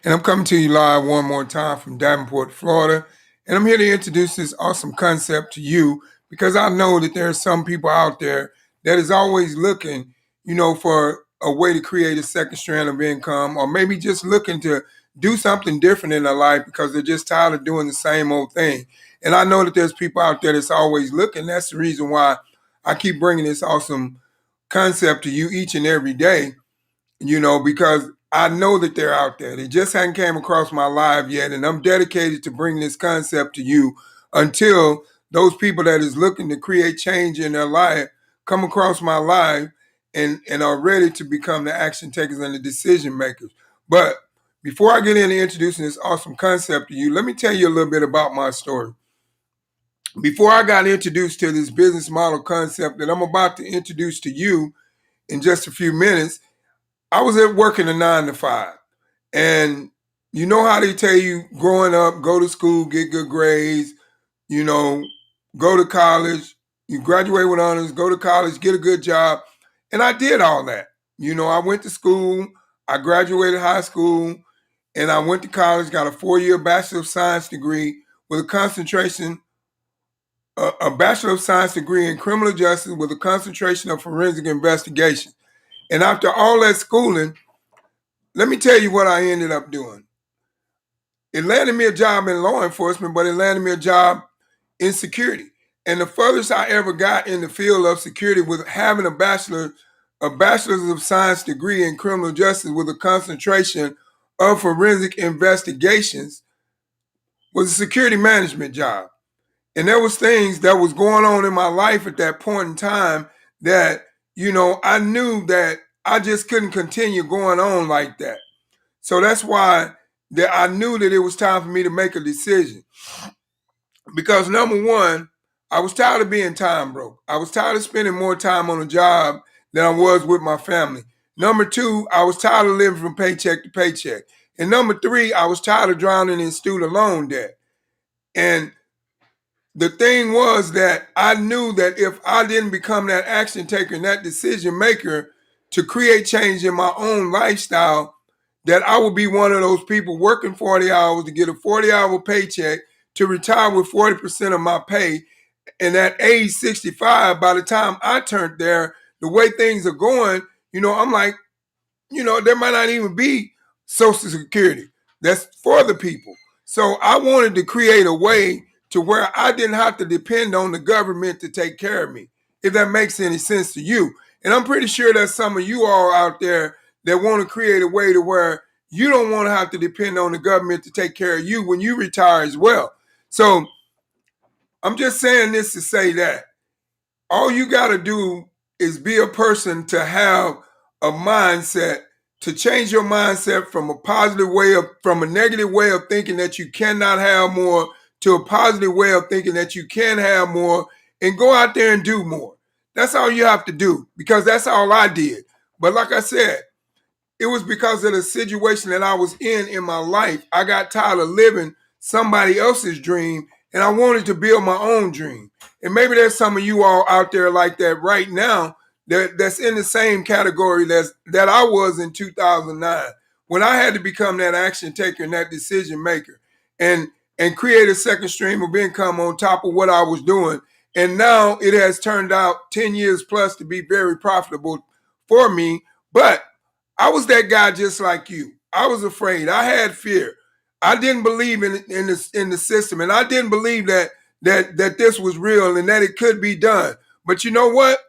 And I'm coming to you live one more time from Davenport, Florida. And I'm here to introduce this awesome concept to you because I know that there are some people out there that is always looking, for a way to create a second strand of income, or maybe just looking to do something different in their life because they're just tired of doing the same old thing. And I know that there's people out there that's always looking. That's the reason why I keep bringing this awesome concept to you each and every day, because I know that they're out there. They just hadn't came across my live yet, and I'm dedicated to bring this concept to you until those people that is looking to create change in their life come across my live and are ready to become the action takers and the decision makers. But before I get into introducing this awesome concept to you, let me tell you a little bit about my story. Before I got introduced to this business model concept that I'm about to introduce to you in just a few minutes, I was at working a 9 to 5. And you know how they tell you growing up, go to school, get good grades, you know, go to college, you graduate with honors, go to college, get a good job. And I did all that. I went to school, I graduated high school, and I went to college, got a 4-year Bachelor of Science degree with a concentration, a Bachelor of Science degree in criminal justice with a concentration of forensic investigation. And after all that schooling, let me tell you what I ended up doing. It landed me a job in law enforcement, but it landed me a job in security. And the furthest I ever got in the field of security was having a bachelor's of science degree in criminal justice with a concentration of forensic investigations was a security management job. And there was things that was going on in my life at that point in time that, I knew that I just couldn't continue going on like that. So that's why that I knew that it was time for me to make a decision. Because number one, I was tired of being time broke. I was tired of spending more time on a job than I was with my family. Number two, I was tired of living from paycheck to paycheck. And number three, I was tired of drowning in student loan debt. And the thing was that I knew that if I didn't become that action taker and that decision maker to create change in my own lifestyle, that I would be one of those people working 40 hours to get a 40-hour paycheck to retire with 40% of my pay. And at age 65, by the time I turned there, the way things are going, I'm like, there might not even be Social Security. That's for the people. So I wanted to create a way to where I didn't have to depend on the government to take care of me, if that makes any sense to you. And I'm pretty sure that some of you all out there that want to create a way to where you don't want to have to depend on the government to take care of you when you retire as well. So I'm just saying this to say that all you got to do is be a person to have a mindset, to change your mindset from from a negative way of thinking that you cannot have more to a positive way of thinking that you can have more, and go out there and do more. That's all you have to do, because that's all I did. But like I said, it was because of the situation that I was in my life. I got tired of living somebody else's dream, and I wanted to build my own dream. And maybe there's some of you all out there like that right now that's in the same category that I was in 2009, when I had to become that action taker and that decision maker and create a second stream of income on top of what I was doing. And now it has turned out 10 years plus to be very profitable for me. But I was that guy just like you. I was afraid. I had fear. I didn't believe in the system, and I didn't believe that this was real and that it could be done. But you know what?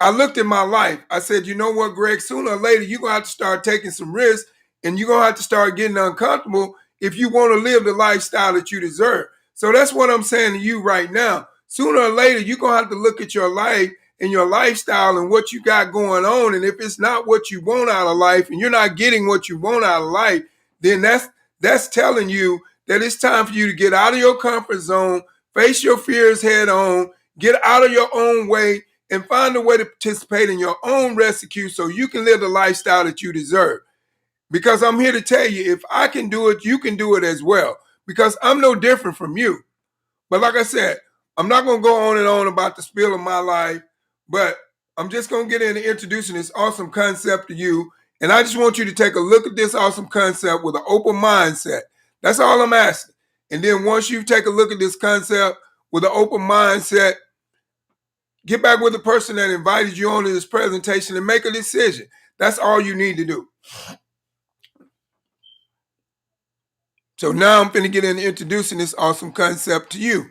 I looked at my life. I said, you know what, Greg? Sooner or later, you're gonna have to start taking some risks, and you're gonna have to start getting uncomfortable if you want to live the lifestyle that you deserve. So that's what I'm saying to you right now. Sooner or later, you're gonna have to look at your life and your lifestyle and what you got going on. And if it's not what you want out of life and you're not getting what you want out of life, then that's telling you that it's time for you to get out of your comfort zone, face your fears head on, get out of your own way, and find a way to participate in your own rescue so you can live the lifestyle that you deserve. Because I'm here to tell you, if I can do it, you can do it as well. Because I'm no different from you. But like I said, I'm not going to go on and on about the spiel of my life, but I'm just going to get into introducing this awesome concept to you And I just want you to take a look at this awesome concept with an open mindset. That's all I'm asking. And then once you take a look at this concept with an open mindset, get back with the person that invited you on to this presentation and make a decision. That's all you need to do. So now I'm going to get into introducing this awesome concept to you.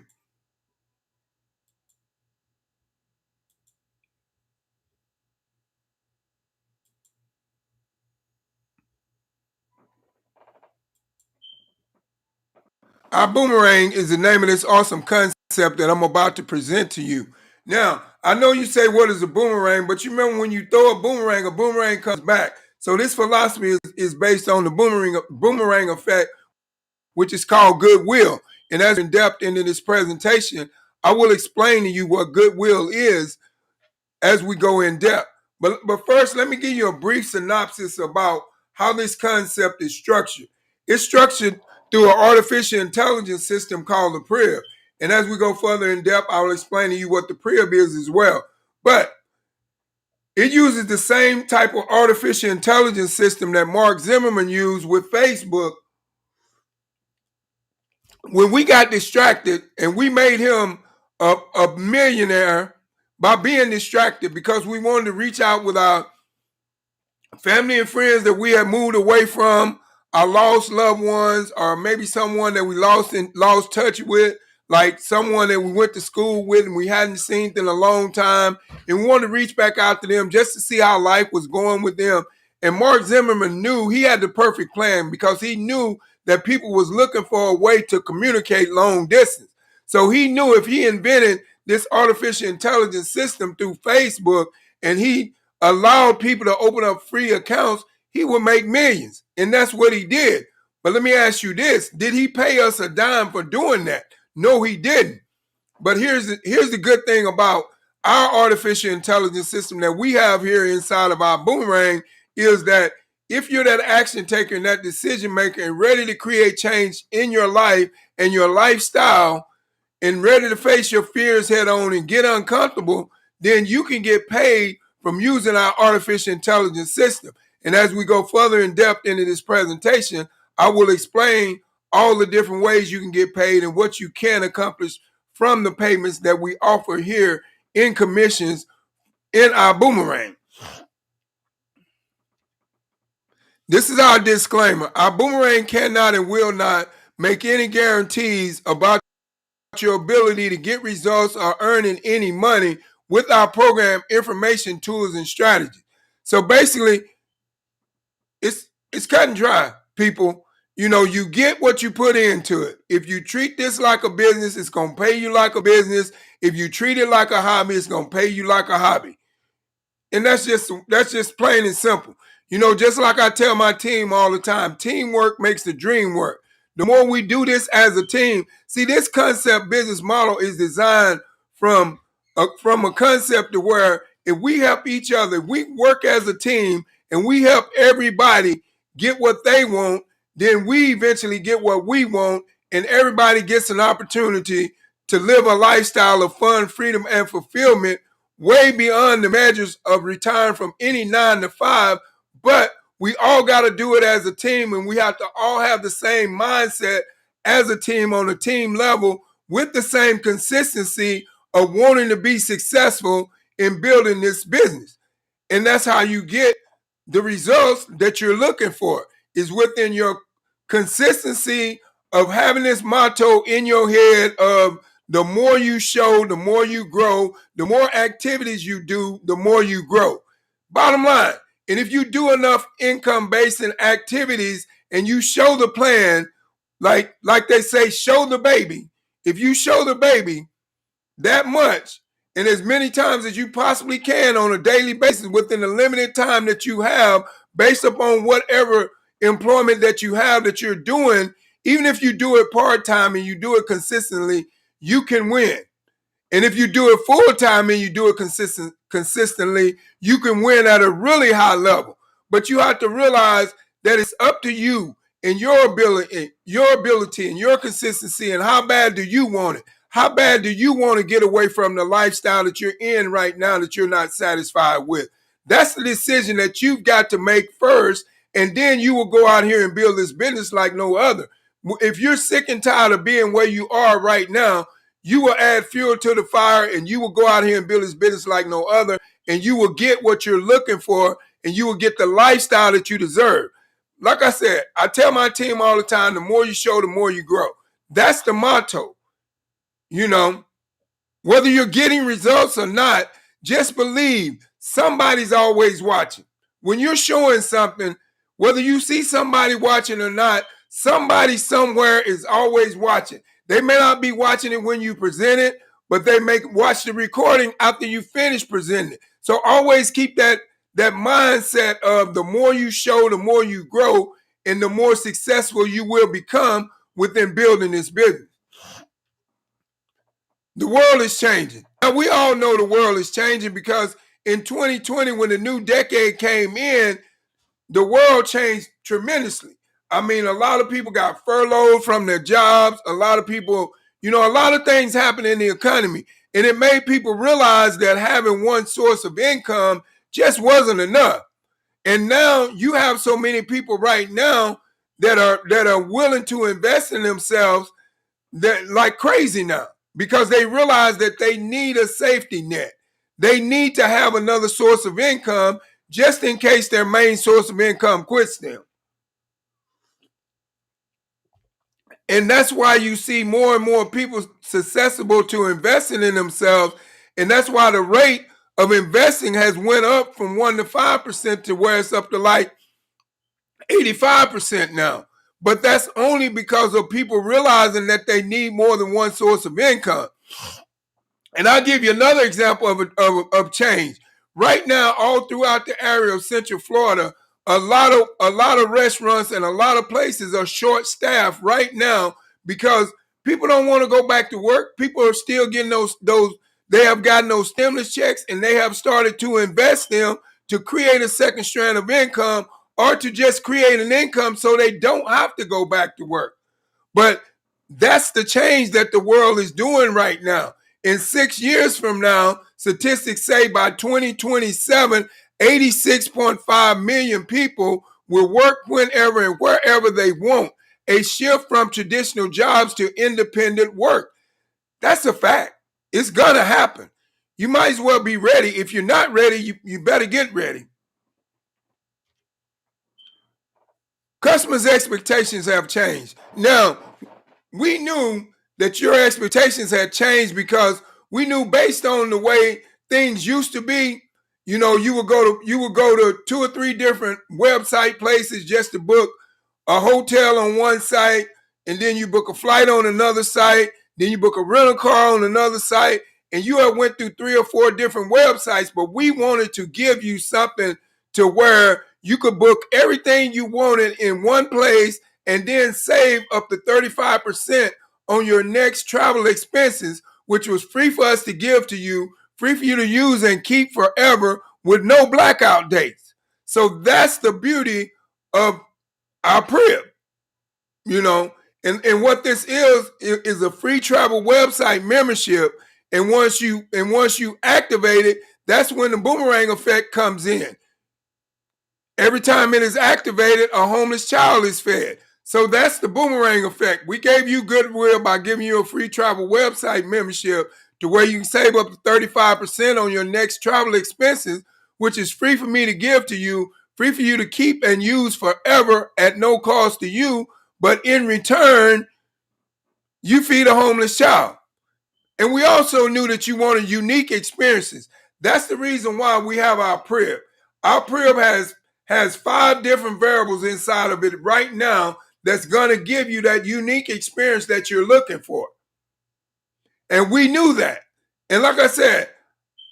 Our boomerang is the name of this awesome concept that I'm about to present to you. Now, I know you say, what is a boomerang? But you remember when you throw a boomerang comes back. So this philosophy is based on the boomerang effect, which is called goodwill. And as in depth into this presentation, I will explain to you what goodwill is as we go in depth. But first, let me give you a brief synopsis about how this concept is structured. It's structured through an artificial intelligence system called the PRIB. And as we go further in depth, I will explain to you what the PRIB is as well. But it uses the same type of artificial intelligence system that Mark Zimmerman used with Facebook when we got distracted, and we made him a millionaire by being distracted because we wanted to reach out with our family and friends that we had moved away from, our lost loved ones, or maybe someone that we lost touch with, like someone that we went to school with and we hadn't seen in a long time, and we wanted to reach back out to them just to see how life was going with them. And Mark Zimmerman knew he had the perfect plan because he knew that people was looking for a way to communicate long distance. So he knew if he invented this artificial intelligence system through Facebook and he allowed people to open up free accounts, he would make millions. And that's what he did. But let me ask you this. Did he pay us a dime for doing that? No, he didn't. But here's the good thing about our artificial intelligence system that we have here inside of our boomerang is that if you're that action taker and that decision maker and ready to create change in your life and your lifestyle and ready to face your fears head on and get uncomfortable, then you can get paid from using our artificial intelligence system. And as we go further in depth into this presentation, I will explain all the different ways you can get paid and what you can accomplish from the payments that we offer here in commissions in our boomerang. This is our disclaimer. Our boomerang cannot and will not make any guarantees about your ability to get results or earning any money with our program information, tools, and strategies. So basically, it's cut and dry, people. You know, you get what you put into it. If you treat this like a business, it's going to pay you like a business. If you treat it like a hobby, it's going to pay you like a hobby. And that's just plain and simple. You know, just like I tell my team all the time, teamwork makes the dream work. The more we do this as a team, see, this concept business model is designed from a concept to where if we help each other, if we work as a team and we help everybody get what they want, then we eventually get what we want, and everybody gets an opportunity to live a lifestyle of fun, freedom, and fulfillment way beyond the measures of retiring from any 9 to 5. But we all got to do it as a team, and we have to all have the same mindset as a team on a team level with the same consistency of wanting to be successful in building this business. And that's how you get the results that you're looking for, is within your consistency of having this motto in your head of the more you show, the more you grow, the more activities you do, the more you grow. Bottom line. And if you do enough income-based activities and you show the plan, like they say, show the baby. If you show the baby that much and as many times as you possibly can on a daily basis within the limited time that you have, based upon whatever employment that you have that you're doing, even if you do it part-time and you do it consistently, you can win. And if you do it full-time and you do it consistently, you can win at a really high level. But you have to realize that it's up to you and your ability and your consistency, and how bad do you want it? How bad do you want to get away from the lifestyle that you're in right now that you're not satisfied with? That's the decision that you've got to make first, and then you will go out here and build this business like no other. If you're sick and tired of being where you are right now, you will add fuel to the fire, and you will go out here and build this business like no other, and you will get what you're looking for, and you will get the lifestyle that you deserve. Like I said, I tell my team all the time, the more you show, the more you grow. That's the motto. You know, whether you're getting results or not, just believe somebody's always watching. When you're showing something, whether you see somebody watching or not, somebody somewhere is always watching. They may not be watching it when you present it, but they may watch the recording after you finish presenting it. So always keep that mindset of the more you show, the more you grow, and the more successful you will become within building this business. The world is changing. Now, we all know the world is changing because in 2020, when the new decade came in, the world changed tremendously. I mean, a lot of people got furloughed from their jobs. A lot of people, a lot of things happened in the economy. And it made people realize that having one source of income just wasn't enough. And now you have so many people right now that are willing to invest in themselves that like crazy now, because they realize that they need a safety net. They need to have another source of income just in case their main source of income quits them. And that's why you see more and more people susceptible to investing in themselves. And that's why the rate of investing has went up from 1 to 5% to where it's up to like 85% now. But that's only because of people realizing that they need more than one source of income. And I'll give you another example of change. Right now, all throughout the area of Central Florida, a lot of restaurants and a lot of places are short-staffed right now because people don't want to go back to work. People are still getting those they have gotten those stimulus checks, and they have started to invest them to create a second strand of income, or to just create an income so they don't have to go back to work. But that's the change that the world is doing right now. In 6 years from now, statistics say by 2027, 86.5 million people will work whenever and wherever they want. A shift from traditional jobs to independent work. That's a fact. It's going to happen. You might as well be ready. If you're not ready, you better get ready. Customers' expectations have changed. Now, we knew that your expectations had changed because we knew, based on the way things used to be, you would go to 2 or 3 different website places just to book a hotel on one site, and then you book a flight on another site, then you book a rental car on another site, and you have went through 3 or 4 different websites. But we wanted to give you something to where you could book everything you wanted in one place and then save up to 35% on your next travel expenses, which was free for us to give to you, free for you to use and keep forever with no blackout dates. So that's the beauty of our Prib, And what this is a free travel website membership. And once you activate it, that's when the boomerang effect comes in. Every time it is activated, a homeless child is fed. So that's the boomerang effect. We gave you goodwill by giving you a free travel website membership to where you can save up to 35% on your next travel expenses, which is free for me to give to you, free for you to keep and use forever at no cost to you. But in return, you feed a homeless child. And we also knew that you wanted unique experiences. That's the reason why we have our Prib. Our Prib has 5 different variables inside of it right now that's going to give you that unique experience that you're looking for. And we knew that. And like I said,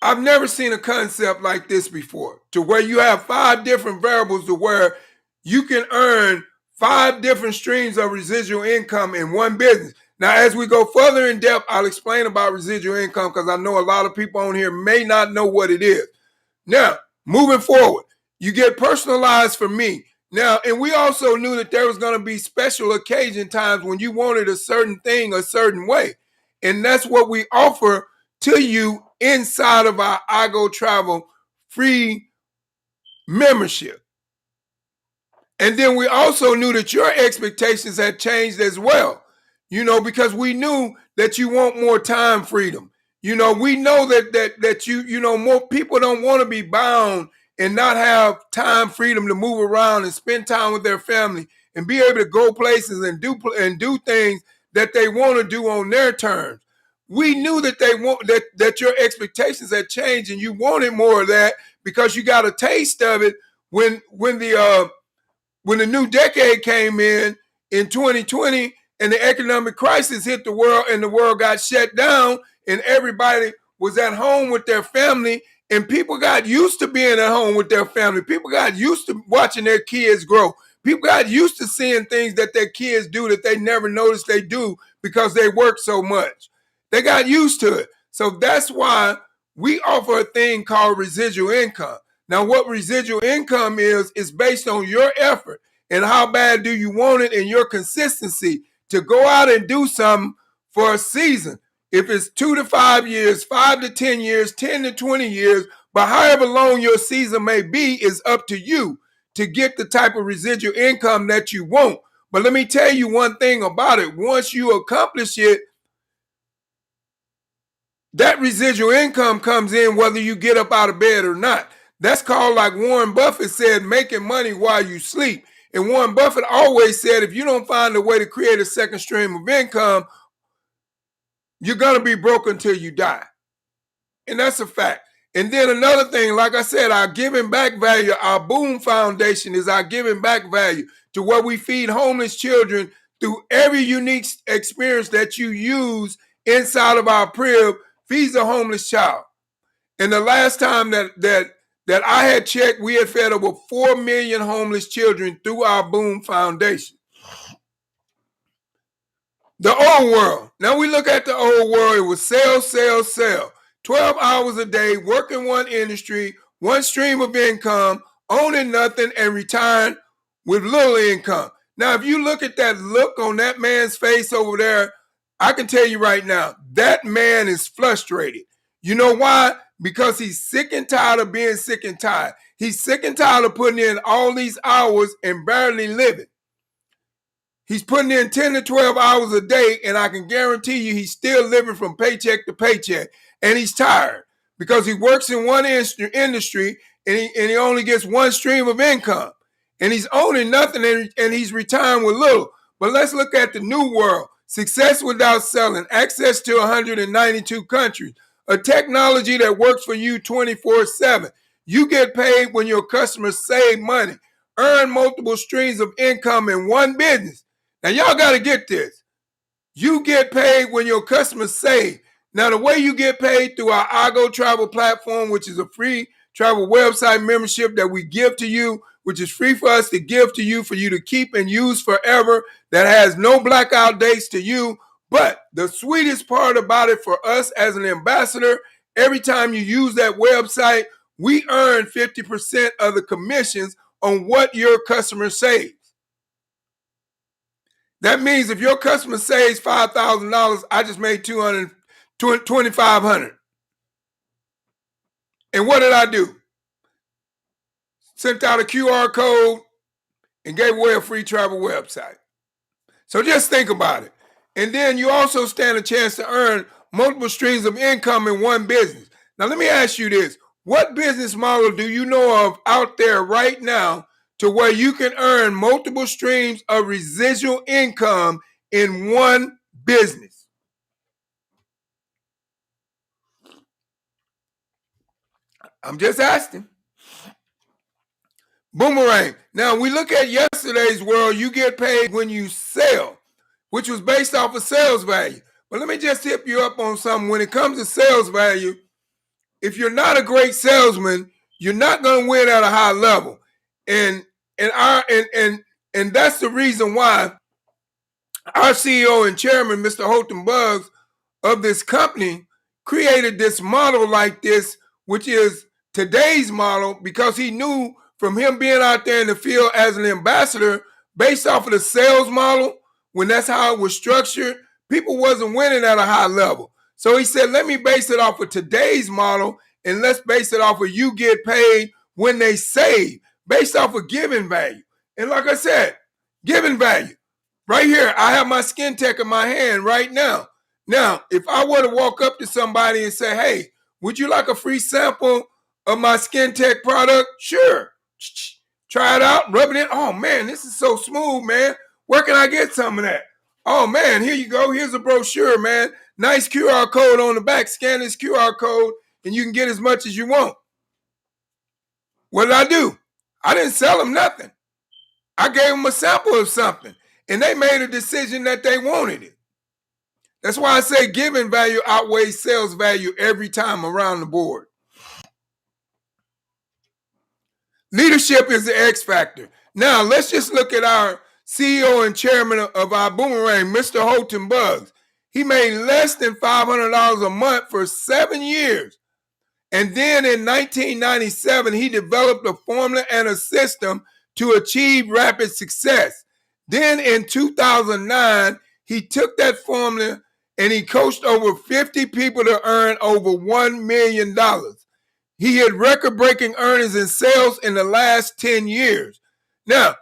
I've never seen a concept like this before, to where you have 5 different variables to where you can earn 5 different streams of residual income in one business. Now, as we go further in depth, I'll explain about residual income, because I know a lot of people on here may not know what it is. Now, moving forward, you get personalized for me. Now, and we also knew that there was going to be special occasion times when you wanted a certain thing a certain way. And that's what we offer to you inside of our I Go Travel free membership. And then we also knew that your expectations had changed as well, because we knew that you want more time freedom. We know that more people don't want to be bound and not have time freedom to move around and spend time with their family and be able to go places and do things that they want to do on their terms. We knew that that your expectations had changed and you wanted more of that because you got a taste of it when the new decade came in 2020 and the economic crisis hit the world and the world got shut down and everybody was at home with their family and people got used to being at home with their family. People got used to watching their kids grow. People got used to seeing things that their kids do that they never noticed they do because they work so much. They got used to it. So that's why we offer a thing called residual income. Now, what residual income is based on your effort and how bad do you want it and your consistency to go out and do something for a season. If it's 2 to 5 years, 5 to 10 years, 10 to 20 years, but however long your season may be is up to you to get the type of residual income that you want. But let me tell you one thing about it. Once you accomplish it, that residual income comes in whether you get up out of bed or not. That's called, like Warren Buffett said, making money while you sleep. And Warren Buffett always said, if you don't find a way to create a second stream of income, you're going to be broke until you die. And that's a fact. And then another thing, like I said, our giving back value, our Boom Foundation is our giving back value to where we feed homeless children through every unique experience that you use inside of our crib feeds a homeless child. And the last time that I had checked, we had fed over 4 million homeless children through our Boom Foundation. The old world. Now we look at the old world. It was sell. 12 hours a day, working one industry, one stream of income, owning nothing, and retiring with little income. Now, if you look at that look on that man's face over there, I can tell you right now, that man is frustrated. You know why? Because he's sick and tired of being sick and tired. He's sick and tired of putting in all these hours and barely living. He's putting in 10 to 12 hours a day, and I can guarantee you he's still living from paycheck to paycheck. And he's tired because he works in one industry and he only gets one stream of income. And he's owning nothing and he's retiring with little. But let's look at the new world. Success without selling, access to 192 countries, a technology that works for you 24/7. You get paid when your customers save money, earn multiple streams of income in one business. Now, y'all got to get this. You get paid when your customers save. Now, the way you get paid through our iGo Travel platform, which is a free travel website membership that we give to you, which is free for us to give to you for you to keep and use forever, that has no blackout dates to you. But the sweetest part about it for us as an ambassador, every time you use that website, we earn 50% of the commissions on what your customer saves. That means if your customer saves $5,000, I just made $2,500. And what did I do? Sent out a QR code and gave away a free travel website. So just think about it. And then you also stand a chance to earn multiple streams of income in one business. Now, let me ask you this. What business model do you know of out there right now to where you can earn multiple streams of residual income in one business? I'm just asking. Boomerang. Now, we look at yesterday's world, you get paid when you sell, which was based off of sales value. But let me just tip you up on something. When it comes to sales value, if you're not a great salesman, you're not going to win at a high level. And that's the reason why our CEO and chairman, Mr. Holton Buggs, of this company, created this model like this, which is today's model, because he knew from him being out there in the field as an ambassador, based off of the sales model, when that's how it was structured, people wasn't winning at a high level. So he said, let me base it off of today's model, and let's base it off of you get paid when they save based off of giving value. And like I said, giving value. Right here, I have my Skin Tech in my hand right now. Now, if I were to walk up to somebody and say, hey, would you like a free sample of my Skin Tech product? Sure. Try it out, rub it in. Oh, man, this is so smooth, man. Where can I get some of that? Oh, man, here you go. Here's a brochure, man. Nice QR code on the back. Scan this QR code, and you can get as much as you want. What did I do? I didn't sell them nothing. I gave them a sample of something, and they made a decision that they wanted it. That's why I say giving value outweighs sales value every time around the board. Leadership is the X factor. Now, let's just look at our CEO and chairman of our Boomerang, Mr. Holton Buggs. He made less than $500 a month for 7 years. And then in 1997, he developed a formula and a system to achieve rapid success. Then in 2009, he took that formula and he coached over 50 people to earn over $1 million. He had record-breaking earnings in sales in the last 10 years. Now,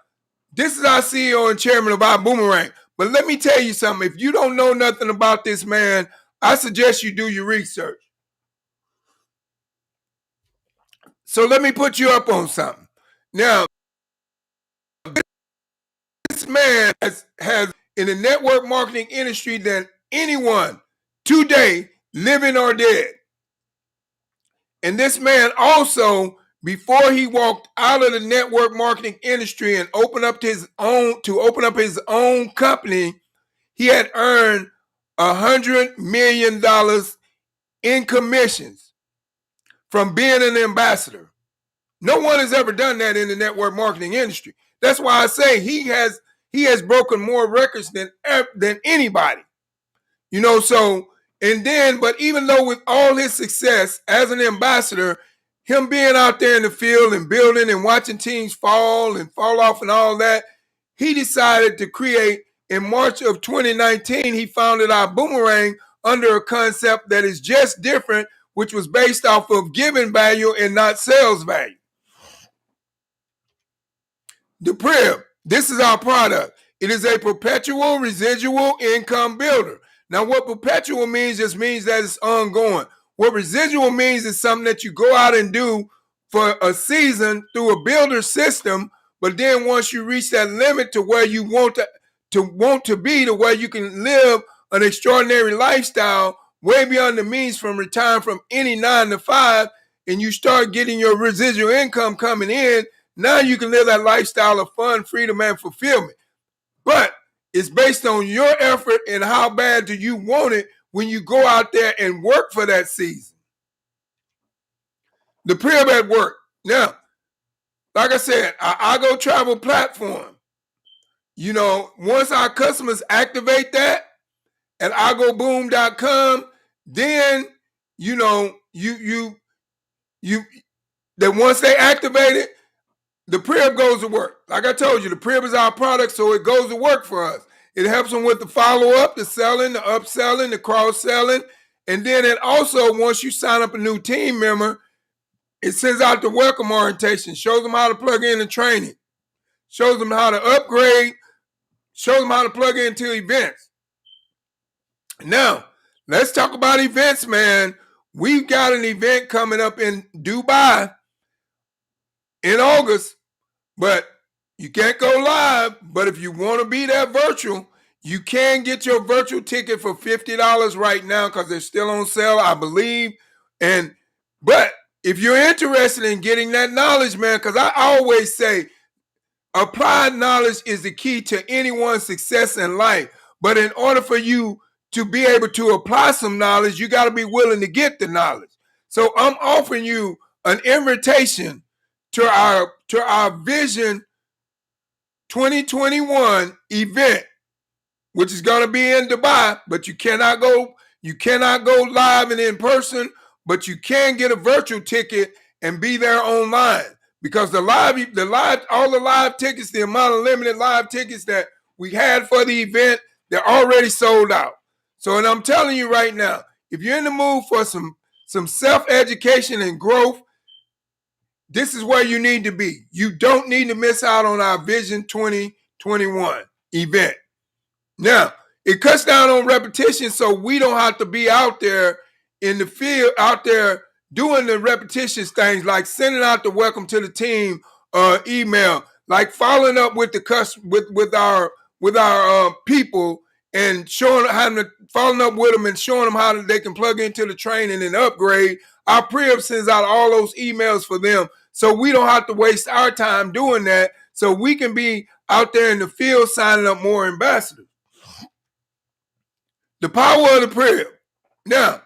this is our CEO and chairman of our Boomerang. But let me tell you something. If you don't know nothing about this man, I suggest you do your research. So let me put you up on something. Now, this man has in the network marketing industry than anyone today, living or dead. And this man also, before he walked out of the network marketing industry and opened up his own company, he had earned $100 million in commissions from being an ambassador. No one has ever done that in the network marketing industry. That's why I say he has broken more records than anybody. You know, so, and then, but even though with all his success as an ambassador, him being out there in the field and building and watching teams fall off and all that, he decided to create, in March of 2019, he founded our Boomerang under a concept that is just different, which was based off of giving value and not sales value. The Prib, this is our product. It is a perpetual residual income builder. Now, what perpetual means just means that it's ongoing. What residual means is something that you go out and do for a season through a builder system, but then once you reach that limit to where you want to be, to where you can live an extraordinary lifestyle way beyond the means from retiring from any 9 to 5, and you start getting your residual income coming in, now you can live that lifestyle of fun, freedom, and fulfillment. But it's based on your effort and how bad do you want it when you go out there and work for that season. The Prib at work. Now, like I said, our Go Travel platform, you know, once our customers activate that at igoboom.com, then, you know, that once they activate it, the Prib goes to work. Like I told you, the Prib is our product, so it goes to work for us. It helps them with the follow-up, the selling, the upselling, the cross-selling. And then it also, once you sign up a new team member, it sends out the welcome orientation, shows them how to plug in the training, shows them how to upgrade, shows them how to plug into events. Now, let's talk about events, man. We've got an event coming up in Dubai in August. But you can't go live. But if you want to be there virtual, you can get your virtual ticket for $50 right now because they're still on sale, I believe. But if you're interested in getting that knowledge, man, because I always say applied knowledge is the key to anyone's success in life. But in order for you to be able to apply some knowledge, you got to be willing to get the knowledge. So I'm offering you an invitation to our Vision 2021 event, which is going to be in Dubai, but you cannot go live and in person, but you can get a virtual ticket and be there online because all the live tickets, the amount of limited live tickets that we had for the event, they're already sold out. So, and I'm telling you right now, if you're in the mood for some self-education and growth, this is where you need to be. You don't need to miss out on our Vision 2021 event. Now, it cuts down on repetition so we don't have to be out there in the field, out there doing the repetitious things like sending out the welcome to the team email, like following up with the with our people and showing how to following up with them and showing them how they can plug into the training and upgrade. Our pre-op sends out all those emails for them so we don't have to waste our time doing that, so we can be out there in the field signing up more ambassadors. The power of the pre-op. Now,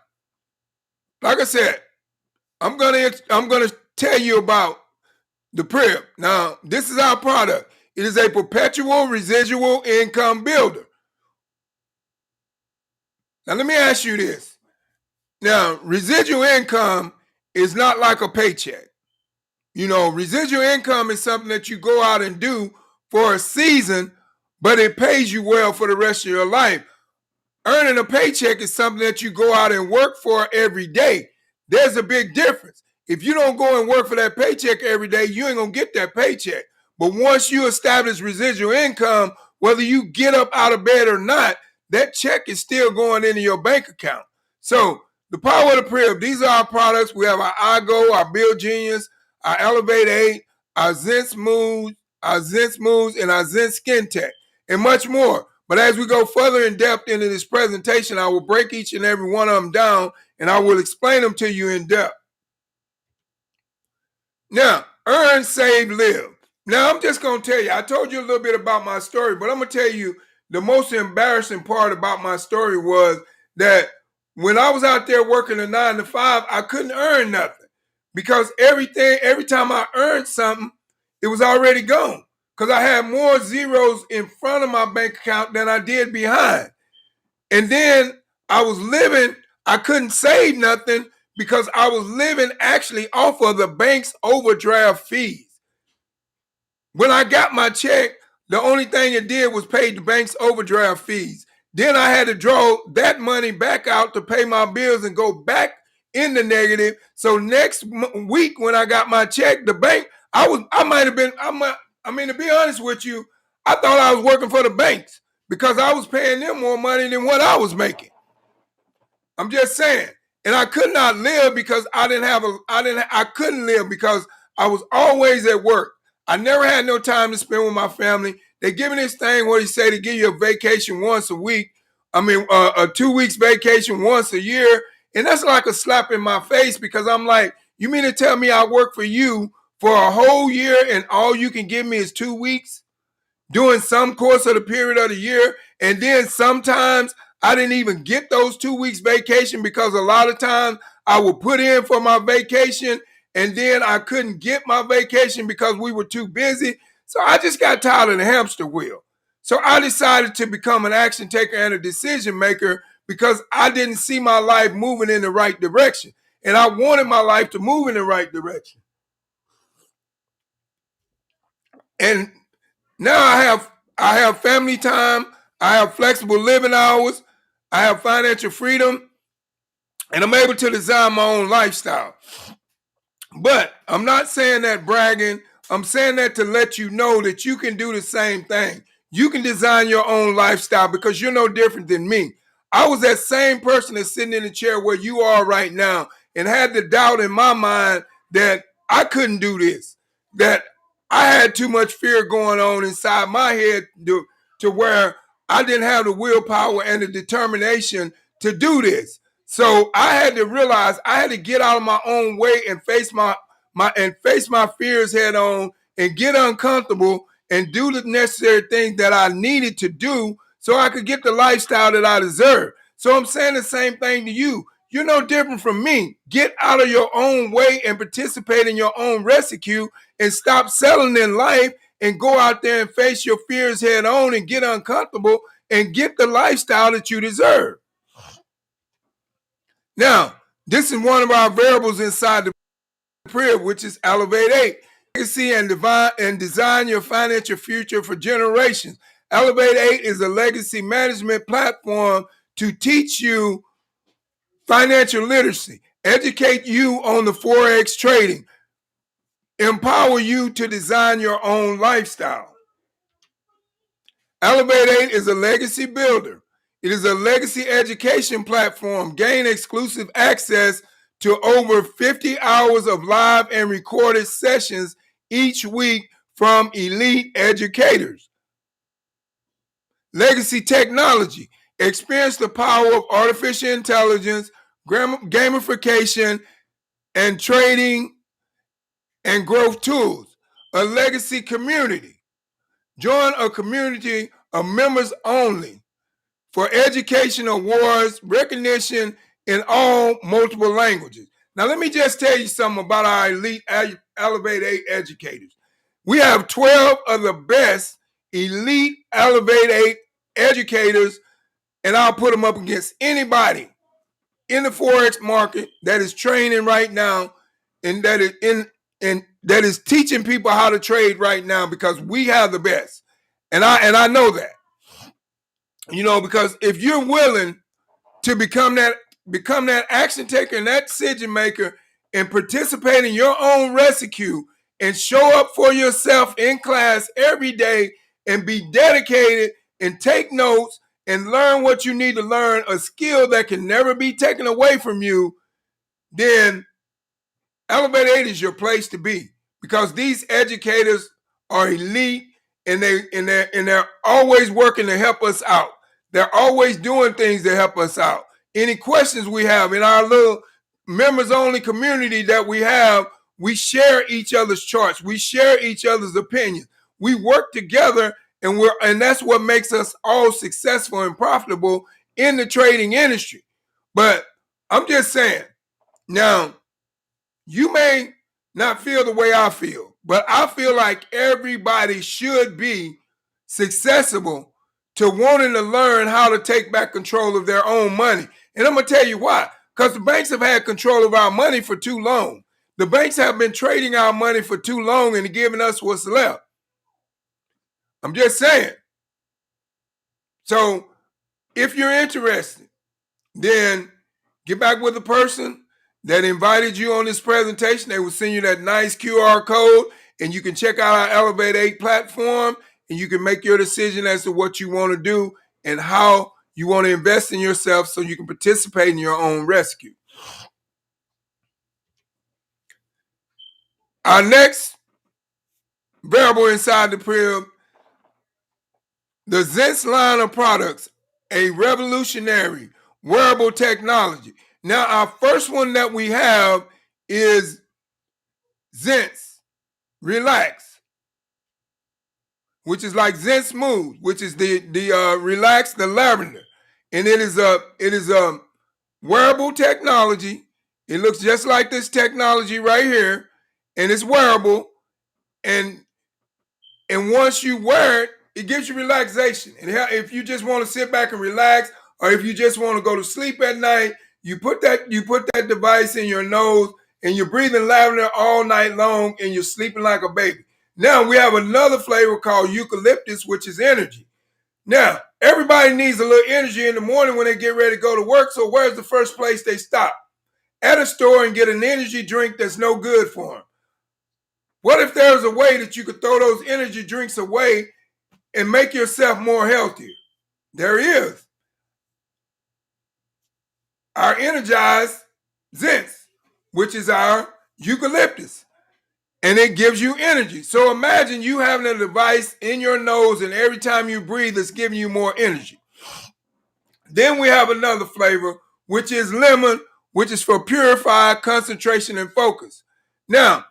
like I said, I'm gonna tell you about the pre-op. Now, this is our product. It is a perpetual residual income builder. Now, let me ask you this. Now, residual income is not like a paycheck. You know, residual income is something that you go out and do for a season, but it pays you well for the rest of your life. Earning a paycheck is something that you go out and work for every day. There's a big difference. If you don't go and work for that paycheck every day, you ain't gonna get that paycheck. But once you establish residual income, whether you get up out of bed or not, that check is still going into your bank account. So the power of the pre-op, these are our products. We have our iGo, our Build Genius, our Elevate 8, our Zen Smooth, and our Zen Skin Tech, and much more. But as we go further in depth into this presentation, I will break each and every one of them down and I will explain them to you in depth. Now, earn, save, live. Now, I'm just going to tell you, I told you a little bit about my story, but I'm going to tell you the most embarrassing part about my story was that when I was out there working a 9 to 5, I couldn't earn nothing because every time I earned something, it was already gone. Because I had more zeros in front of my bank account than I did behind. And then I couldn't save nothing because I was living actually off of the bank's overdraft fees. When I got my check, the only thing it did was pay the bank's overdraft fees. Then I had to draw that money back out to pay my bills and go back in the negative. So next week when I got my check, the bank, to be honest with you, I thought I was working for the banks because I was paying them more money than what I was making. I'm just saying. And I could not live because I couldn't live because I was always at work. I never had no time to spend with my family. They give me this thing where they say to give you a vacation once a week. A 2 weeks vacation once a year. And that's like a slap in my face because I'm like, you mean to tell me I work for you for a whole year and all you can give me is 2 weeks during some course of the period of the year? And then sometimes I didn't even get those 2 weeks vacation because a lot of times I would put in for my vacation and then I couldn't get my vacation because we were too busy. So I just got tired of the hamster wheel. So I decided to become an action taker and a decision maker because I didn't see my life moving in the right direction. And I wanted my life to move in the right direction. And now I have family time, I have flexible living hours, I have financial freedom, and I'm able to design my own lifestyle. But I'm not saying that bragging. I'm saying that to let you know that you can do the same thing. You can design your own lifestyle because you're no different than me. I was that same person that's sitting in the chair where you are right now and had the doubt in my mind that I couldn't do this, that I had too much fear going on inside my head to where I didn't have the willpower and the determination to do this. So I had to realize I had to get out of my own way and face my fears head on and get uncomfortable and do the necessary things that I needed to do so I could get the lifestyle that I deserve. So I'm saying the same thing to you. You're no different from me. Get out of your own way and participate in your own rescue and stop settling in life and go out there and face your fears head on and get uncomfortable and get the lifestyle that you deserve. Now, this is one of our variables inside the pre-op, which is Elevate 8. Legacy and design your financial future for generations. Elevate 8 is a legacy management platform to teach you financial literacy, educate you on the Forex trading, empower you to design your own lifestyle. Elevate 8 is a legacy builder. It is a legacy education platform. Gain exclusive access to over 50 hours of live and recorded sessions each week from elite educators. Legacy technology. Experience the power of artificial intelligence, gamification, and trading and growth tools. A legacy community. Join a community of members only for education awards, recognition in all multiple languages. Now, let me just tell you something about our elite Elevate 8 educators. We have 12 of the best elite Elevate 8 educators, and I'll put them up against anybody in the Forex market that is training right now and that is teaching people how to trade right now, because we have the best. And I know that. Because if you're willing to become that action taker and that decision maker and participate in your own rescue and show up for yourself in class every day and be dedicated and take notes and learn what you need to learn, a skill that can never be taken away from you, then Elevate 8 is your place to be, because these educators are elite and they're always working to help us out. They're always doing things to help us out. Any questions we have in our little members only community that we have, we share each other's charts. We share each other's opinions. We work together, and that's what makes us all successful and profitable in the trading industry. But I'm just saying, now, you may not feel the way I feel, but I feel like everybody should be successful to wanting to learn how to take back control of their own money. And I'm going to tell you why. Because the banks have had control of our money for too long. The banks have been trading our money for too long and giving us what's left. I'm just saying. So if you're interested, then get back with the person that invited you on this presentation. They will send you that nice QR code, and you can check out our Elevate 8 platform, and you can make your decision as to what you want to do and how you want to invest in yourself so you can participate in your own rescue. Our next variable inside the crib, the Zents line of products, a revolutionary wearable technology. Now, our first one that we have is Zents Relax, which is like Zen Smooth, which is the Relax, the lavender, and it is a wearable technology. It looks just like this technology right here, and it's wearable, and once you wear it, it gives you relaxation. And if you just want to sit back and relax, or if you just want to go to sleep at night, you put that device in your nose, and you're breathing lavender all night long, and you're sleeping like a baby. Now we have another flavor called eucalyptus, which is energy. Now, everybody needs a little energy in the morning when they get ready to go to work. So where's the first place they stop? At a store and get an energy drink that's no good for them. What if there was a way that you could throw those energy drinks away and make yourself more healthier? There is. Our Energized Zents, which is our eucalyptus, and it gives you energy. So imagine you having a device in your nose, and every time you breathe, it's giving you more energy. Then we have another flavor, which is lemon, which is for purified concentration and focus. Now,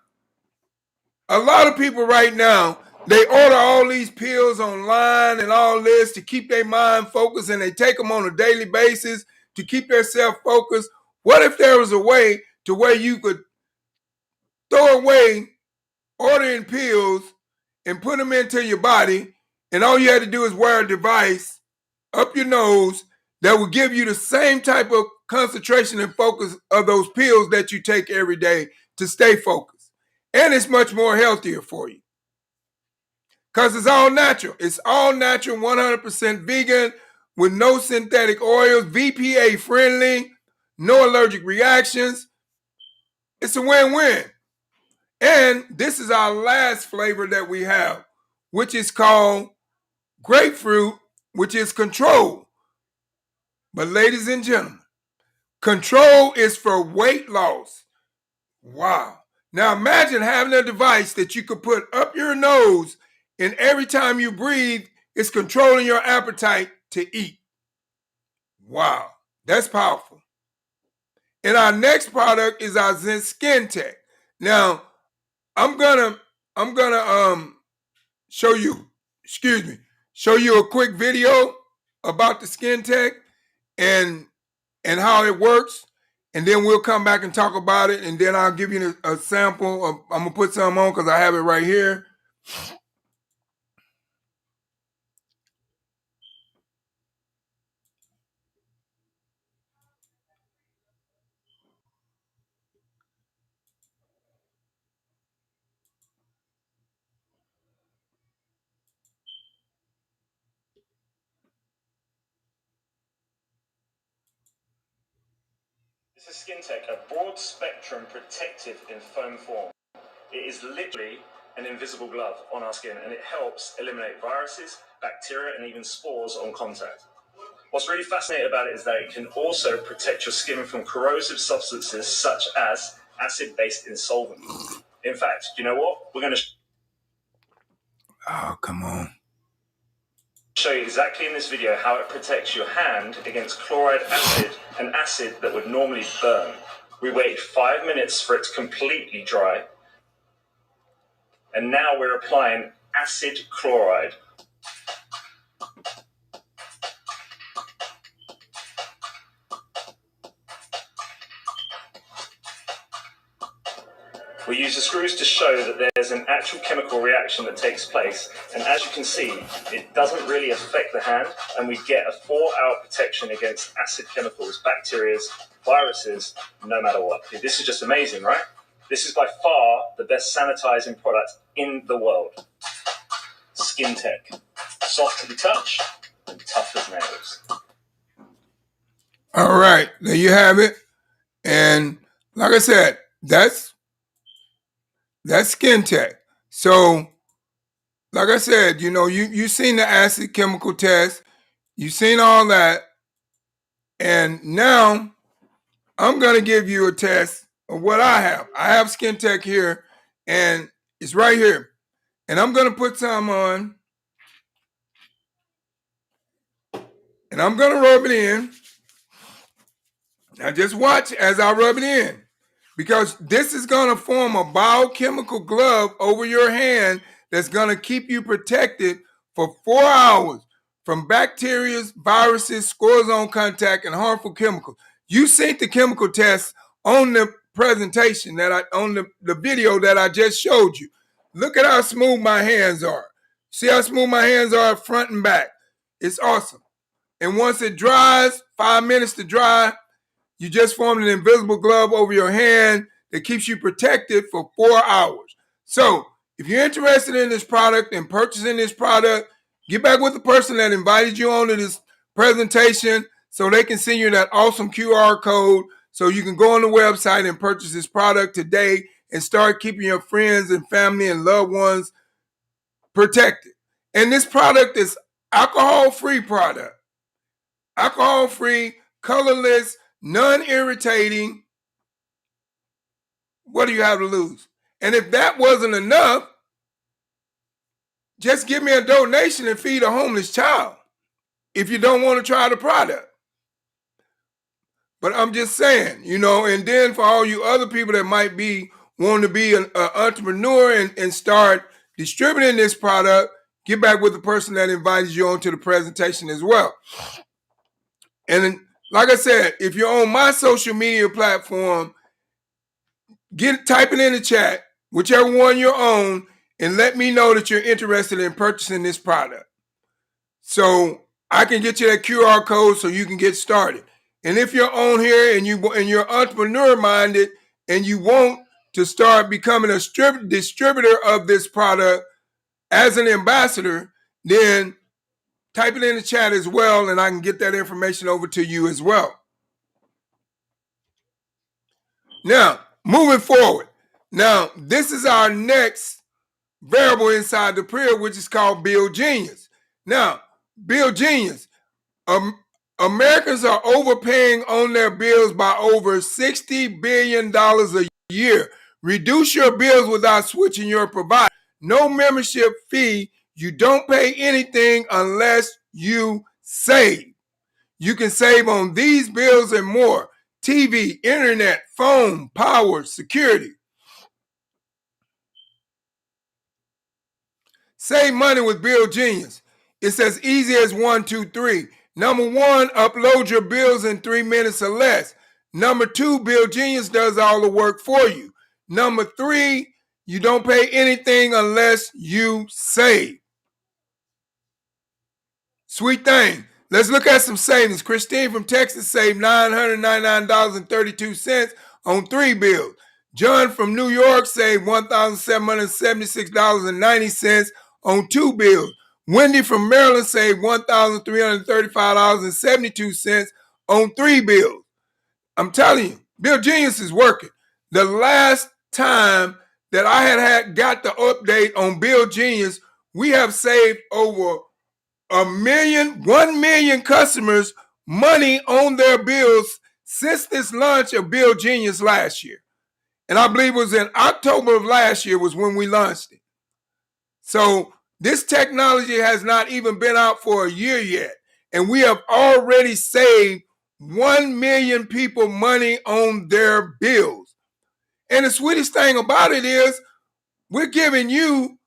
a lot of people right now, they order all these pills online and all this to keep their mind focused, and they take them on a daily basis to keep themselves focused. What if there was a way to where you could throw away ordering pills and put them into your body, and all you had to do is wear a device up your nose that will give you the same type of concentration and focus of those pills that you take every day to stay focused? And it's much more healthier for you, because it's all natural. It's all natural, 100% vegan, with no synthetic oils, VPA friendly, no allergic reactions. It's a win-win. And this is our last flavor that we have, which is called grapefruit, which is control. But ladies and gentlemen, control is for weight loss. Wow. Now imagine having a device that you could put up your nose, and every time you breathe, it's controlling your appetite to eat. Wow. That's powerful. And our next product is our Zen Skin Tech. Now, I'm gonna show you, show you a quick video about the Skin Tech and how it works, and then we'll come back and talk about it, and then I'll give you a sample. I'm gonna put some on because I have it right here. This is Skin Tech, a broad spectrum protective in foam form. It is literally an invisible glove on our skin, and it helps eliminate viruses, bacteria, and even spores on contact. What's really fascinating about it is that it can also protect your skin from corrosive substances such as acid-based insolvents. In fact, you know what? We're going to come on. Show you exactly in this video how it protects your hand against chloride acid, an acid that would normally burn. We waited 5 minutes for it to completely dry, and now we're applying acid chloride. We use the screws to show that there's an actual chemical reaction that takes place, and as you can see, it doesn't really affect the hand, and we get a 4-hour protection against acid chemicals, bacteria, viruses, no matter what. This is just amazing, right? This is by far the best sanitizing product in the world. Skin Tech. Soft to the touch and tough as nails. All right, there you have it. And like I said, that's Skin Tech. So, like I said, you've seen the acid chemical test, you've seen all that, and now I'm gonna give you a test of what I have. I have Skin Tech here, and it's right here. And I'm gonna put some on, and I'm gonna rub it in. Now just watch as I rub it in, because this is gonna form a biochemical glove over your hand that's gonna keep you protected for 4 hours from bacteria, viruses, scores on contact, and harmful chemicals. You seen the chemical test on the presentation on the video that I just showed you. Look at how smooth my hands are. See how smooth my hands are front and back. It's awesome. And once it dries, 5 minutes to dry, you just formed an invisible glove over your hand that keeps you protected for 4 hours. So if you're interested in this product and purchasing this product, get back with the person that invited you onto this presentation so they can send you that awesome QR code so you can go on the website and purchase this product today and start keeping your friends and family and loved ones protected. And this product is alcohol-free product. Alcohol-free, colorless, non-irritating. What do you have to lose? And if that wasn't enough, just give me a donation and feed a homeless child if you don't want to try the product. But I'm just saying, and then for all you other people that might be wanting to be an entrepreneur and start distributing this product, get back with the person that invited you onto the presentation as well. And like I said, if you're on my social media platform, type it in the chat, whichever one you're on, and let me know that you're interested in purchasing this product. So I can get you that QR code so you can get started. And if you're on here and you're entrepreneur minded and you want to start becoming a distributor of this product as an ambassador, then type it in the chat as well, and I can get that information over to you as well. Now, moving forward, Now, this is our next variable inside the prayer, which is called Bill Genius. Now, Bill Genius, Americans are overpaying on their bills by over $60 billion a year. Reduce your bills without switching your provider. No membership fee. You don't pay anything unless you save. You can save on these bills and more: TV, internet, phone, power, security. Save money with Bill Genius. It's as easy as 1, 2, 3. Number 1, upload your bills in 3 minutes or less. Number 2, Bill Genius does all the work for you. Number 3, you don't pay anything unless you save. Sweet thing. Let's look at some savings. Christine from Texas saved $999.32 on 3 bills. John from New York saved $1,776.90 on 2 bills. Wendy from Maryland saved $1,335.72 on 3 bills. I'm telling you, Bill Genius is working. The last time that I had got the update on Bill Genius, we have saved over 1 million customers money on their bills since this launch of Bill Genius last year. And I believe it was in October of last year was when we launched it. So this technology has not even been out for a year yet. And we have already saved 1 million people money on their bills. And the sweetest thing about it is we're giving you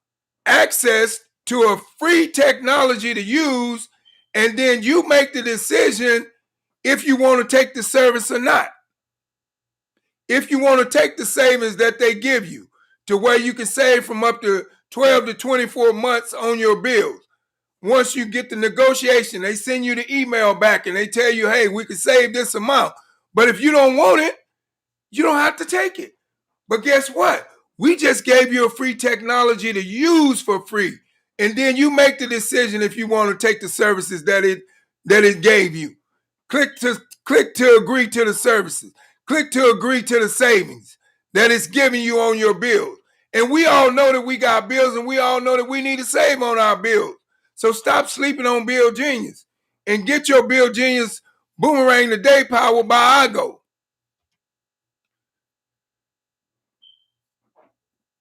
access to a free technology to use, and then you make the decision if you want to take the service or not. If you want to take the savings that they give you to where you can save from up to 12 to 24 months on your bills. Once you get the negotiation, they send you the email back and they tell you, hey, we can save this amount. But if you don't want it, you don't have to take it. But guess what? We just gave you a free technology to use for free. And then you make the decision if you want to take the services that it gave you. Click to agree to the services. Click to agree to the savings that it's giving you on your bills. And we all know that we got bills, and we all know that we need to save on our bills. So stop sleeping on Bill Genius and get your Bill Genius Boomerang Today powered by iGo.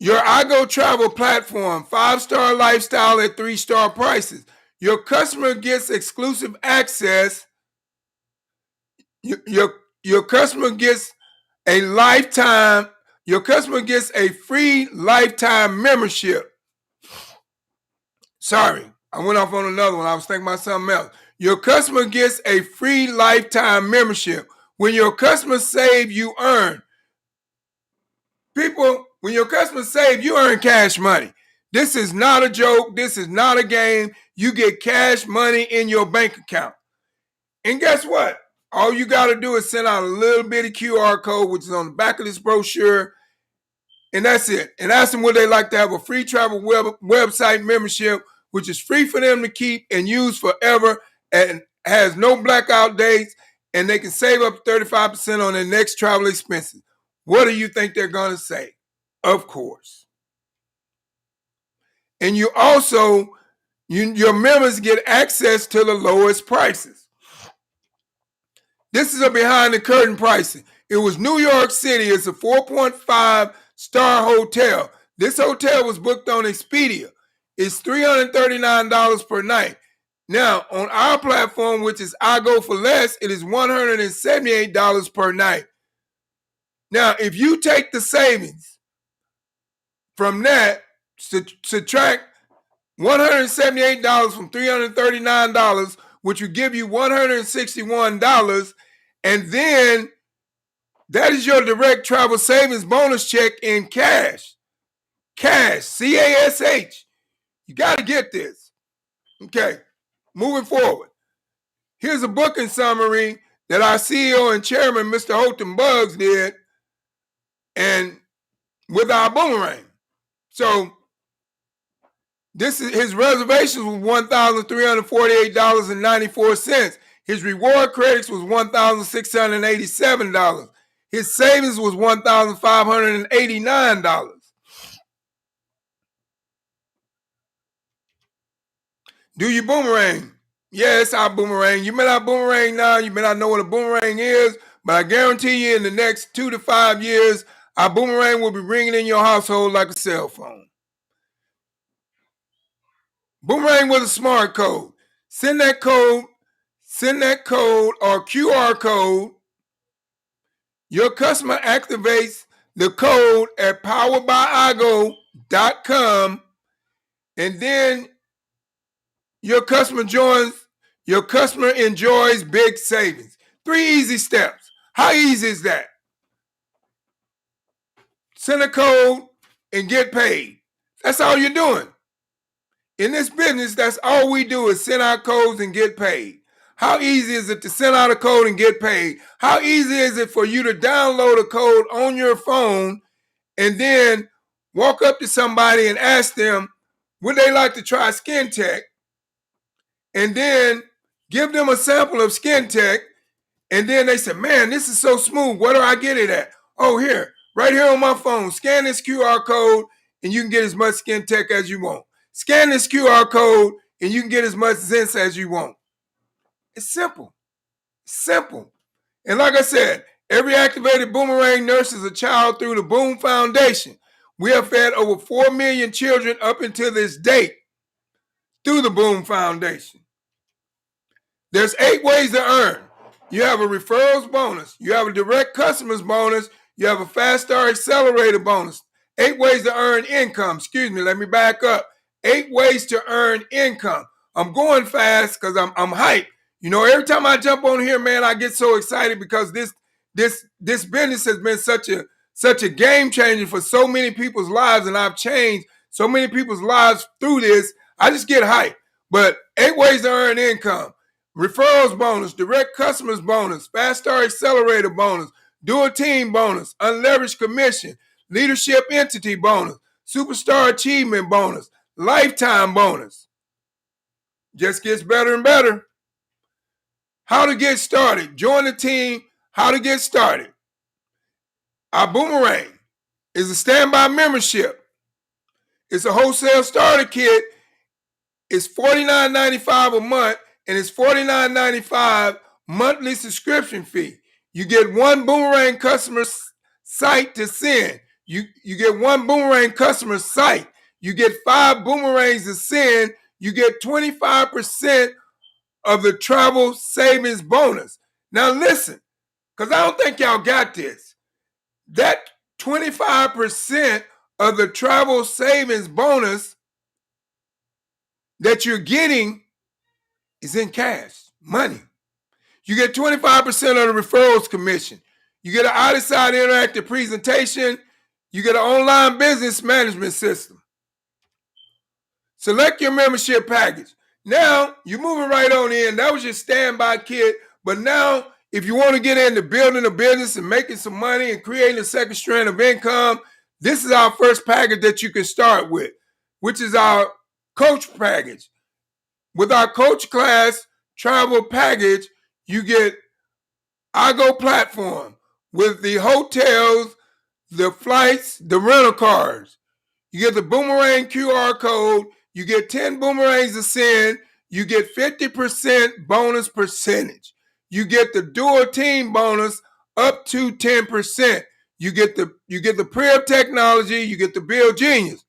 Your iGo travel platform, 5-star lifestyle at 3-star prices. Your customer gets exclusive access. Your customer gets a lifetime. Your customer gets a free lifetime membership. Sorry, I went off on another one. I was thinking about something else. Your customer gets a free lifetime membership. When your customers save, you earn. People, when your customers save, you earn cash money. This is not a joke. This is not a game. You get cash money in your bank account. And guess what? All you got to do is send out a little bitty QR code, which is on the back of this brochure, and that's it. And ask them would they like to have a free travel website membership, which is free for them to keep and use forever and has no blackout dates, and they can save up to 35% on their next travel expenses. What do you think they're going to say? Of course. And you also, your members get access to the lowest prices. This is a behind the curtain pricing. It was New York City. It's a 4.5-star hotel. This hotel was booked on Expedia. It's $339 per night. Now, on our platform, which is iGo for Less, it is $178 per night. Now, if you take the savings from that, subtract $178 from $339, which will give you $161, and then that is your direct travel savings bonus check in cash. Cash, C-A-S-H. You got to get this. Okay, moving forward. Here's a booking summary that our CEO and chairman, Mr. Holton Buggs, did, and with our Boomerang. So this is his reservations was $1,348.94. His reward credits was $1,687. His savings was $1,589. Do you boomerang? Yes, I boomerang. You may not boomerang now. You may not know what a boomerang is, but I guarantee you in the next 2 to 5 years, our boomerang will be ringing in your household like a cell phone. Boomerang with a smart code. Send that code or QR code. Your customer activates the code at poweredbyigo.com, and then your customer enjoys big savings. 3 easy steps. How easy is that? Send a code and get paid. That's all you're doing. In this business, that's all we do is send out codes and get paid. How easy is it to send out a code and get paid? How easy is it for you to download a code on your phone and then walk up to somebody and ask them, would they like to try Skin Tech? And then give them a sample of Skin Tech. And then they say, man, this is so smooth. Where do I get it at? Oh, here, right here on my phone. Scan this QR code and you can get as much Skin Tech as you want. Scan this QR code and you can get as much Zinc as you want. It's simple. Simple. And like I said, every activated boomerang nurses a child through the Boom Foundation. We have fed over 4 million children up until this date through the Boom Foundation. There's 8 ways to earn. You have a referrals bonus. You have a direct customers bonus. You have a Fast Start Accelerator bonus. 8 ways to earn income. Excuse me, let me back up. 8 ways to earn income. I'm going fast because I'm hyped. You know, every time I jump on here, man, I get so excited because this business has been such a game changer for so many people's lives, and I've changed so many people's lives through this. I just get hyped. But 8 ways to earn income. Referrals bonus, direct customers bonus, Fast Start Accelerator bonus, dual team bonus, unleveraged commission, leadership entity bonus, superstar achievement bonus, lifetime bonus. Just gets better and better. How to get started. Join the team. How to get started. Our Boomerang is a standby membership. It's a wholesale starter kit. It's $49.95 a month, and it's $49.95 monthly subscription fee. You get 1 Boomerang customer site to send. You get 1 Boomerang customer site. You get 5 boomerangs to send. You get 25% of the travel savings bonus. Now listen, because I don't think y'all got this. That 25% of the travel savings bonus that you're getting is in cash, money. You get 25% of the referrals commission. You get an out-of-side interactive presentation. You get an online business management system. Select your membership package. Now, you're moving right on in. That was your standby kit. But now, if you want to get into building a business and making some money and creating a second strand of income, this is our first package that you can start with, which is our coach package. With our coach class travel package, you get Igo platform with the hotels, the flights, the rental cars. You get the Boomerang QR code. You get 10 boomerangs to send. You get 50% bonus percentage. You get the dual team bonus up to 10%. You get the Prep technology. You get the Build Genius.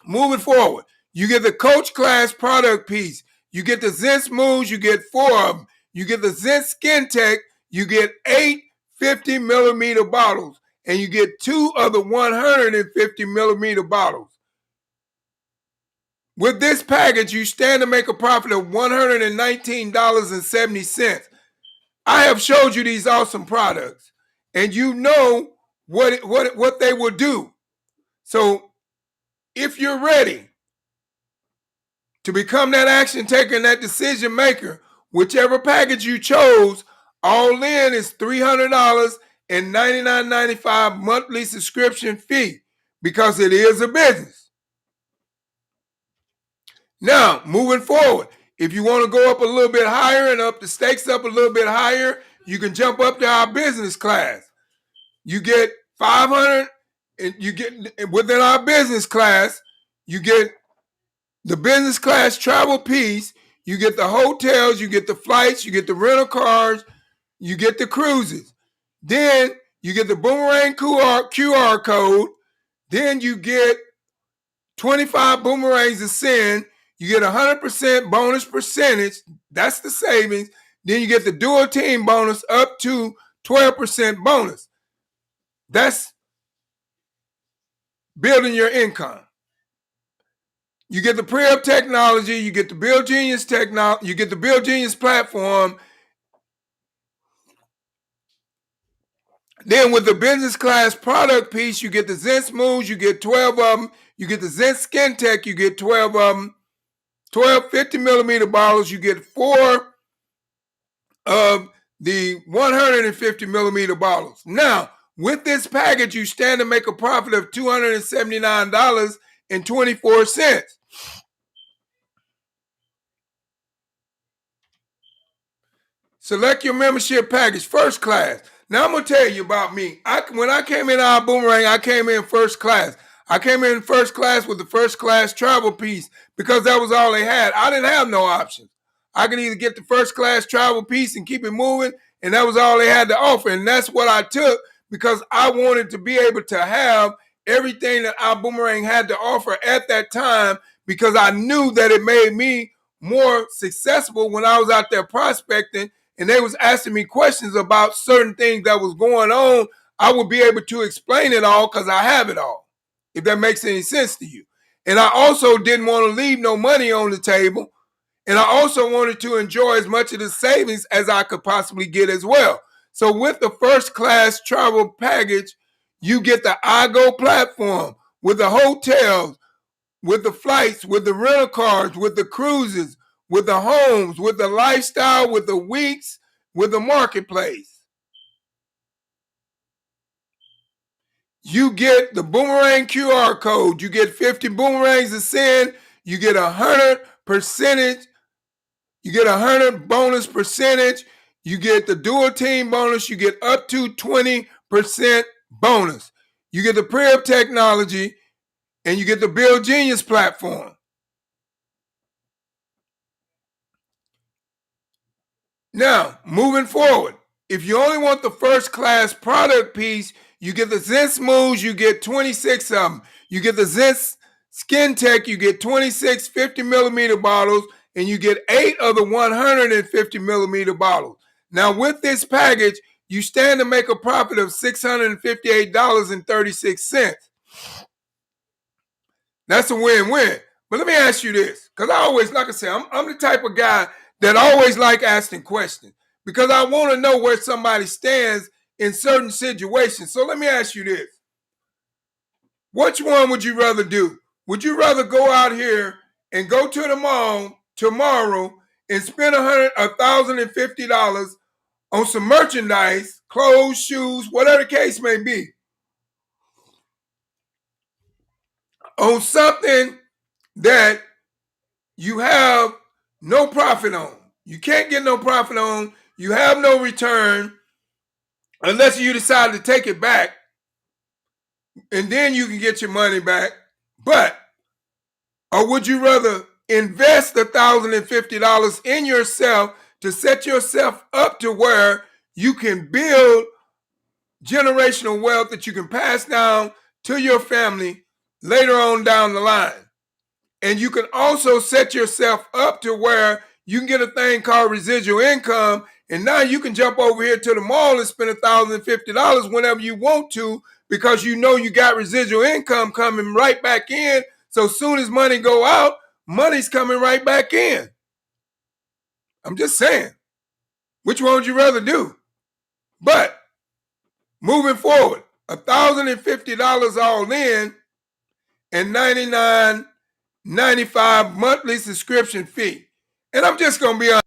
Moving forward, you get the coach class product piece. You get the Zen Smooths. You get 4 of them. You get the Zen Skin Tech. You get 8 50 millimeter bottles, and you get 2 of the 150 millimeter bottles. With this package, you stand to make a profit of $119.70. I have showed you these awesome products, and you know what they will do. So if you're ready to become that action taker and that decision maker, whichever package you chose, all in is $300 and $99.95 monthly subscription fee because it is a business. Now, moving forward, if you want to go up a little bit higher and up the stakes up a little bit higher, you can jump up to our business class. you get 500, and you get within our business class, you get the business class travel piece, you get the hotels, you get the flights, you get the rental cars, you get the cruises. Then you get the Boomerang QR code. Then you get 25 boomerangs to send. You get 100% bonus percentage. That's the savings. Then you get the dual team bonus up to 12% bonus. That's building your income. You get the pre-up technology, you get the Build Genius technology, you get the Build Genius platform. Then with the business class product piece, you get the Zen Smooths, you get 12 of them. You get the Zen Skin Tech, you get 12 of them. 12 50 millimeter bottles, you get 4 of the 150 millimeter bottles. Now, with this package, you stand to make a profit of $279.24. Select your membership package, first class. Now I'm gonna tell you about me. When I came in our Boomerang, I came in first class. I came in first class with the first class travel piece because that was all they had. I didn't have no options. I could either get the first class travel piece and keep it moving, and that was all they had to offer. And that's what I took because I wanted to be able to have everything that our Boomerang had to offer at that time because I knew that it made me more successful when I was out there prospecting and they was asking me questions about certain things that was going on. I would be able to explain it all because I have it all, if that makes any sense to you. And I also didn't want to leave no money on the table. And I also wanted to enjoy as much of the savings as I could possibly get as well. So with the first class travel package, you get the iGo platform with the hotels, with the flights, with the rental cars, with the cruises, with the homes, with the lifestyle, with the weeks, with the marketplace. You get the Boomerang QR code. You get 50 boomerangs to send. You get 100 percentage. You get 100 bonus percentage. You get the dual team bonus. You get up to 20% bonus. You get the pre-up technology, and you get the Build Genius platform. Now, moving forward, if you only want the first class product piece, you get the Zen Smooths, you get 26 of them. You get the Zen Skin Tech, you get 26 50 millimeter bottles, and you get 8 of the 150 millimeter bottles. Now, with this package, you stand to make a profit of $658.36. That's a win-win. But let me ask you this, because I always, like I say, I'm the type of guy that always like asking questions because I want to know where somebody stands in certain situations. So let me ask you this. Which one would you rather do? Would you rather go out here and go to the mall tomorrow and spend $1,050 on some merchandise, clothes, shoes, whatever the case may be, on something that you have no profit on? You can't get no profit on. You have no return unless you decide to take it back, and then you can get your money back. Or would you rather invest $1,050 in yourself to set yourself up to where you can build generational wealth that you can pass down to your family later on down the line? And you can also set yourself up to where you can get a thing called residual income, and now you can jump over here to the mall and spend $1,050 whenever you want to because you know you got residual income coming right back in. So soon as money go out, money's coming right back in. I'm just saying, which one would you rather do? But moving forward, $1,050 all in and $99.95 monthly subscription fee. And I'm just gonna be honest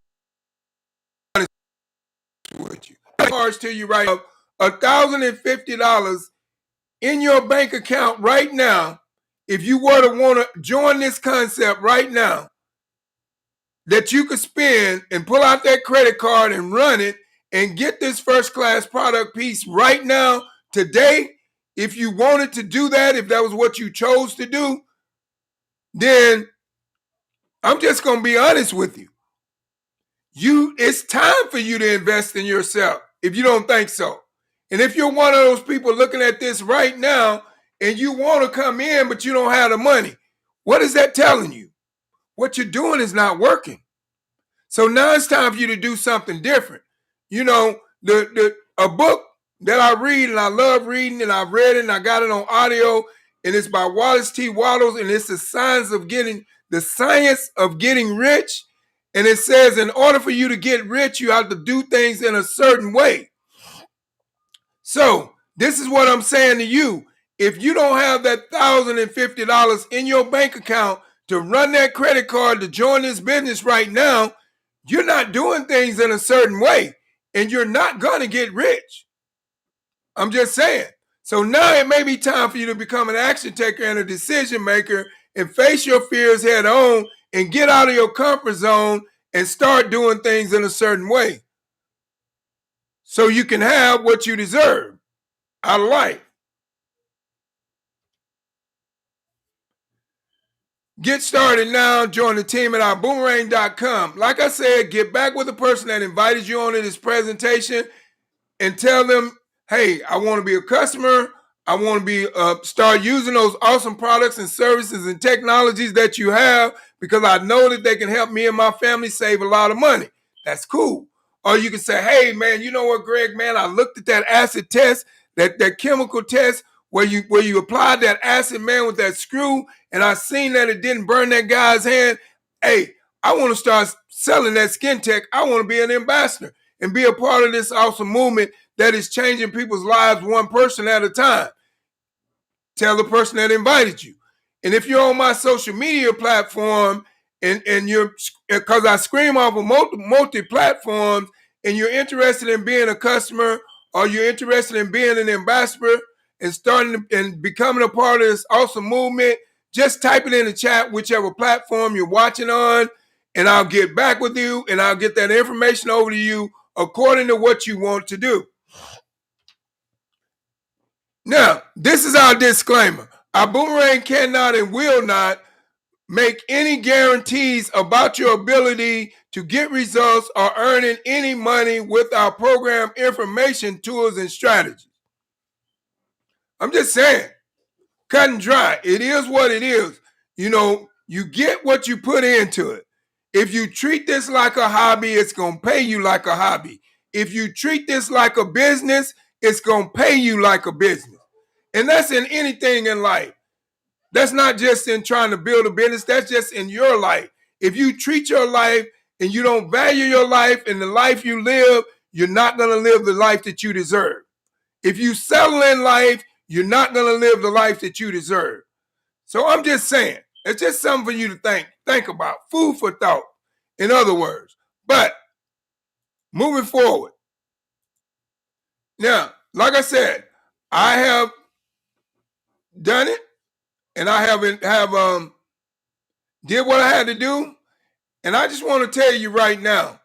with you. Charge to you right now $1,050 in your bank account right now. If you were to want to join this concept right now, that you could spend and pull out that credit card and run it and get this first class product piece right now today, if you wanted to do that, if that was what you chose to do, then I'm just going to be honest with you. It's time for you to invest in yourself if you don't think so. And if you're one of those people looking at this right now and you want to come in, but you don't have the money, what is that telling you? What you're doing is not working. So now it's time for you to do something different. You know, a book that I read and I love reading, and I've read it and I got it on audio, and it's by Wallace T. Wattles, and it's the science of getting rich. And it says, in order for you to get rich, you have to do things in a certain way. So this is what I'm saying to you. If you don't have that $1,050 in your bank account to run that credit card to join this business right now, you're not doing things in a certain way, and you're not going to get rich. I'm just saying. So now it may be time for you to become an action taker and a decision maker and face your fears head on and get out of your comfort zone and start doing things in a certain way so you can have what you deserve out of life. Get started now. Join the team at ourboomerang.com. Like I said, get back with the person that invited you on to this presentation and tell them, hey, I want to be a customer. I want to be start using those awesome products and services and technologies that you have, because I know that they can help me and my family save a lot of money. That's cool. Or you can say, hey, man, you know what, Greg, man, I looked at that acid test, that chemical test where you applied that acid, man, with that screw, and I seen that it didn't burn that guy's hand. Hey, I want to start selling that skin tech. I want to be an ambassador and be a part of this awesome movement that is changing people's lives one person at a time. Tell the person that invited you. And if you're on my social media platform and you're, because I scream off of multi platforms, and you're interested in being a customer, or you're interested in being an ambassador and starting and becoming a part of this awesome movement, just type it in the chat, whichever platform you're watching on, and I'll get back with you and I'll get that information over to you according to what you want to do. Now, this is our disclaimer. Our Boomerang cannot and will not make any guarantees about your ability to get results or earning any money with our program information, tools, and strategies. I'm just saying, cut and dry. It is what it is. You know, you get what you put into it. If you treat this like a hobby, it's going to pay you like a hobby. If you treat this like a business, it's going to pay you like a business. And that's in anything in life. That's not just in trying to build a business. That's just in your life. If you treat your life and you don't value your life and the life you live, you're not going to live the life that you deserve. If you settle in life, you're not going to live the life that you deserve. So I'm just saying, it's just something for you to think about. Food for thought, in other words. But moving forward. Now, like I said, I have done it, and I have did what I had to do. And I just want to tell you right now,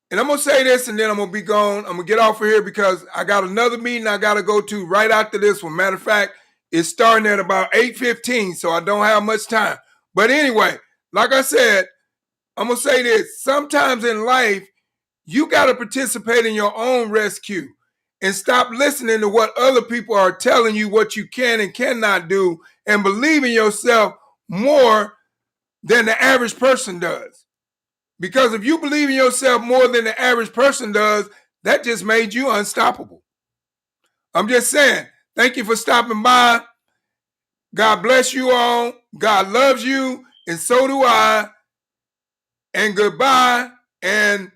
and I'm going to say this and then I'm going to be gone. I'm going to get off of here because I got another meeting I got to go to right after this one. Matter of fact, it's starting at about 8:15, so I don't have much time. But anyway, like I said, I'm going to say this. Sometimes in life, you got to participate in your own rescue and stop listening to what other people are telling you what you can and cannot do, and believe in yourself more than the average person does. Because if you believe in yourself more than the average person does, that just made you unstoppable. I'm just saying, thank you for stopping by. God bless you all. God loves you, and so do I. And goodbye, and